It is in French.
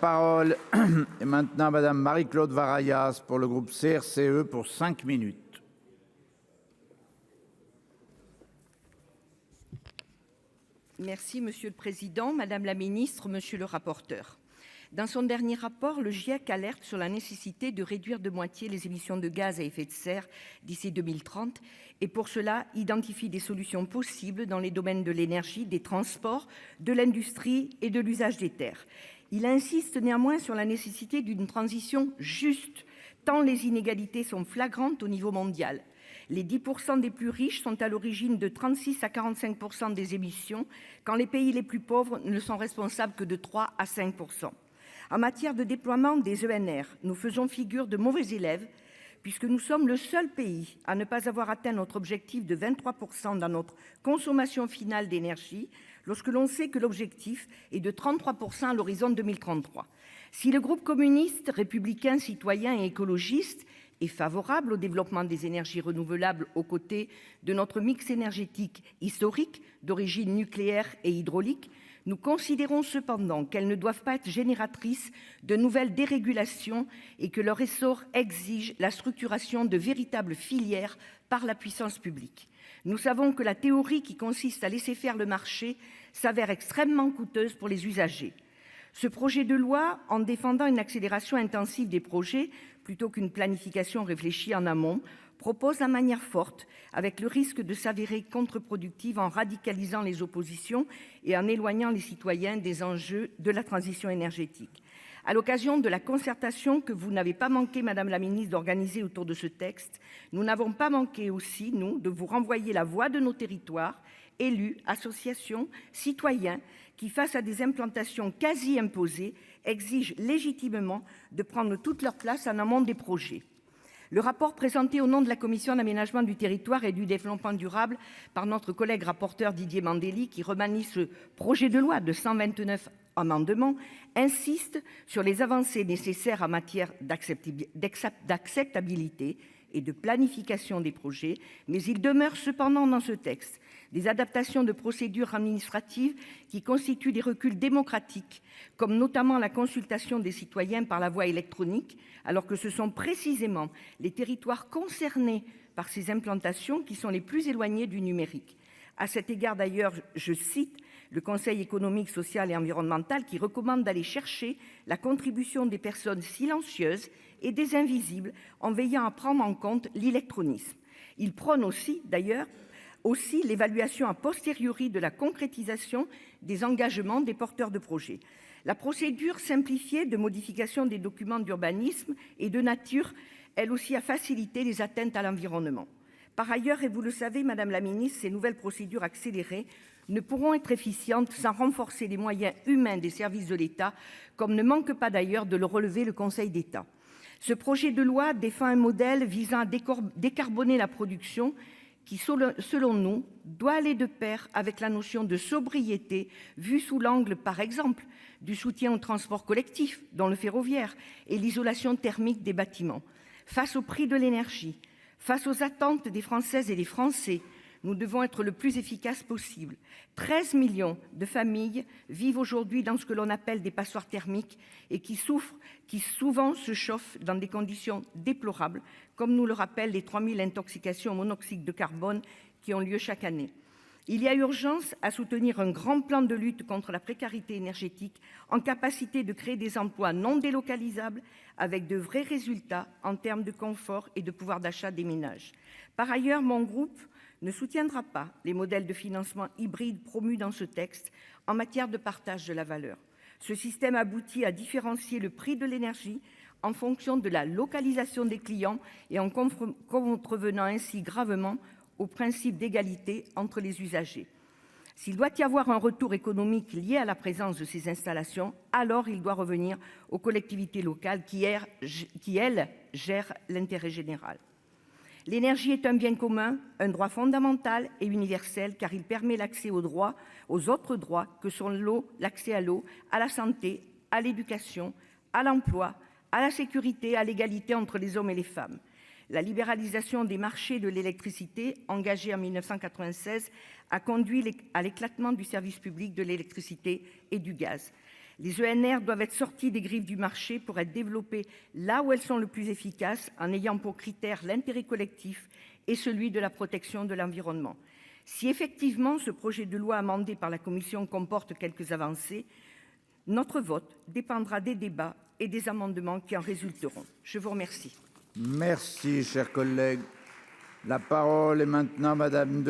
Parole est maintenant Madame Marie-Claude Varayas pour le groupe CRCE pour 5 minutes. Merci Monsieur le Président, Madame la Ministre, Monsieur le rapporteur. Dans son dernier rapport, le GIEC alerte sur la nécessité de réduire de moitié les émissions de gaz à effet de serre d'ici 2030 et pour cela identifie des solutions possibles dans les domaines de l'énergie, des transports, de l'industrie et de l'usage des terres. Il insiste néanmoins sur la nécessité d'une transition juste, tant les inégalités sont flagrantes au niveau mondial. Les 10% des plus riches sont à l'origine de 36 à 45% des émissions, quand les pays les plus pauvres ne sont responsables que de 3 à 5%. En matière de déploiement des ENR, nous faisons figure de mauvais élèves, puisque nous sommes le seul pays à ne pas avoir atteint notre objectif de 23% dans notre consommation finale d'énergie, lorsque l'on sait que l'objectif est de 33% à l'horizon 2033. Si le groupe communiste, républicain, citoyen et écologiste est favorable au développement des énergies renouvelables aux côtés de notre mix énergétique historique d'origine nucléaire et hydraulique, nous considérons cependant qu'elles ne doivent pas être génératrices de nouvelles dérégulations et que leur essor exige la structuration de véritables filières par la puissance publique. Nous savons que la théorie qui consiste à laisser faire le marché s'avère extrêmement coûteuse pour les usagers. Ce projet de loi, en défendant une accélération intensive des projets plutôt qu'une planification réfléchie en amont, propose la manière forte, avec le risque de s'avérer contre-productive en radicalisant les oppositions et en éloignant les citoyens des enjeux de la transition énergétique. À l'occasion de la concertation que vous n'avez pas manqué, Madame la Ministre, d'organiser autour de ce texte, nous n'avons pas manqué aussi, nous, de vous renvoyer la voix de nos territoires, élus, associations, citoyens, qui, face à des implantations quasi imposées, exigent légitimement de prendre toute leur place en amont des projets. Le rapport présenté au nom de la Commission d'aménagement du territoire et du développement durable par notre collègue rapporteur Didier Mandelli, qui remanie ce projet de loi de 129 amendements, insiste sur les avancées nécessaires en matière d'acceptabilité et de planification des projets, mais il demeure cependant dans ce texte des adaptations de procédures administratives qui constituent des reculs démocratiques, comme notamment la consultation des citoyens par la voie électronique, alors que ce sont précisément les territoires concernés par ces implantations qui sont les plus éloignés du numérique. À cet égard d'ailleurs, je cite le Conseil économique, social et environnemental qui recommande d'aller chercher la contribution des personnes silencieuses et des invisibles en veillant à prendre en compte l'électronisme. Il prône aussi l'évaluation a posteriori de la concrétisation des engagements des porteurs de projets. La procédure simplifiée de modification des documents d'urbanisme est de nature, elle aussi, à faciliter les atteintes à l'environnement. Par ailleurs, et vous le savez, Madame la Ministre, ces nouvelles procédures accélérées ne pourront être efficientes sans renforcer les moyens humains des services de l'État, comme ne manque pas d'ailleurs de le relever le Conseil d'État. Ce projet de loi défend un modèle visant à décarboner la production qui, selon nous, doit aller de pair avec la notion de sobriété vue sous l'angle, par exemple, du soutien au transport collectif, dont le ferroviaire, et l'isolation thermique des bâtiments. Face au prix de l'énergie, face aux attentes des Françaises et des Français, nous devons être le plus efficace possible. 13 millions de familles vivent aujourd'hui dans ce que l'on appelle des passoires thermiques et qui souvent se chauffent dans des conditions déplorables, comme nous le rappellent les 3000 intoxications au monoxyde de carbone qui ont lieu chaque année. Il y a urgence à soutenir un grand plan de lutte contre la précarité énergétique en capacité de créer des emplois non délocalisables avec de vrais résultats en termes de confort et de pouvoir d'achat des ménages. Par ailleurs, mon groupe ne soutiendra pas les modèles de financement hybride promus dans ce texte en matière de partage de la valeur. Ce système aboutit à différencier le prix de l'énergie en fonction de la localisation des clients et en contrevenant ainsi gravement au principe d'égalité entre les usagers. S'il doit y avoir un retour économique lié à la présence de ces installations, alors il doit revenir aux collectivités locales qui elles, gèrent l'intérêt général. L'énergie est un bien commun, un droit fondamental et universel car il permet l'accès aux autres droits que sont l'eau, l'accès à l'eau, à la santé, à l'éducation, à l'emploi, à la sécurité, à l'égalité entre les hommes et les femmes. La libéralisation des marchés de l'électricité, engagée en 1996, a conduit à l'éclatement du service public de l'électricité et du gaz. Les ENR doivent être sortis des griffes du marché pour être développés là où elles sont le plus efficaces, en ayant pour critère l'intérêt collectif et celui de la protection de l'environnement. Si effectivement ce projet de loi amendé par la commission comporte quelques avancées, notre vote dépendra des débats et des amendements qui en résulteront. Je vous remercie. Merci, cher collègue. La parole est maintenant Madame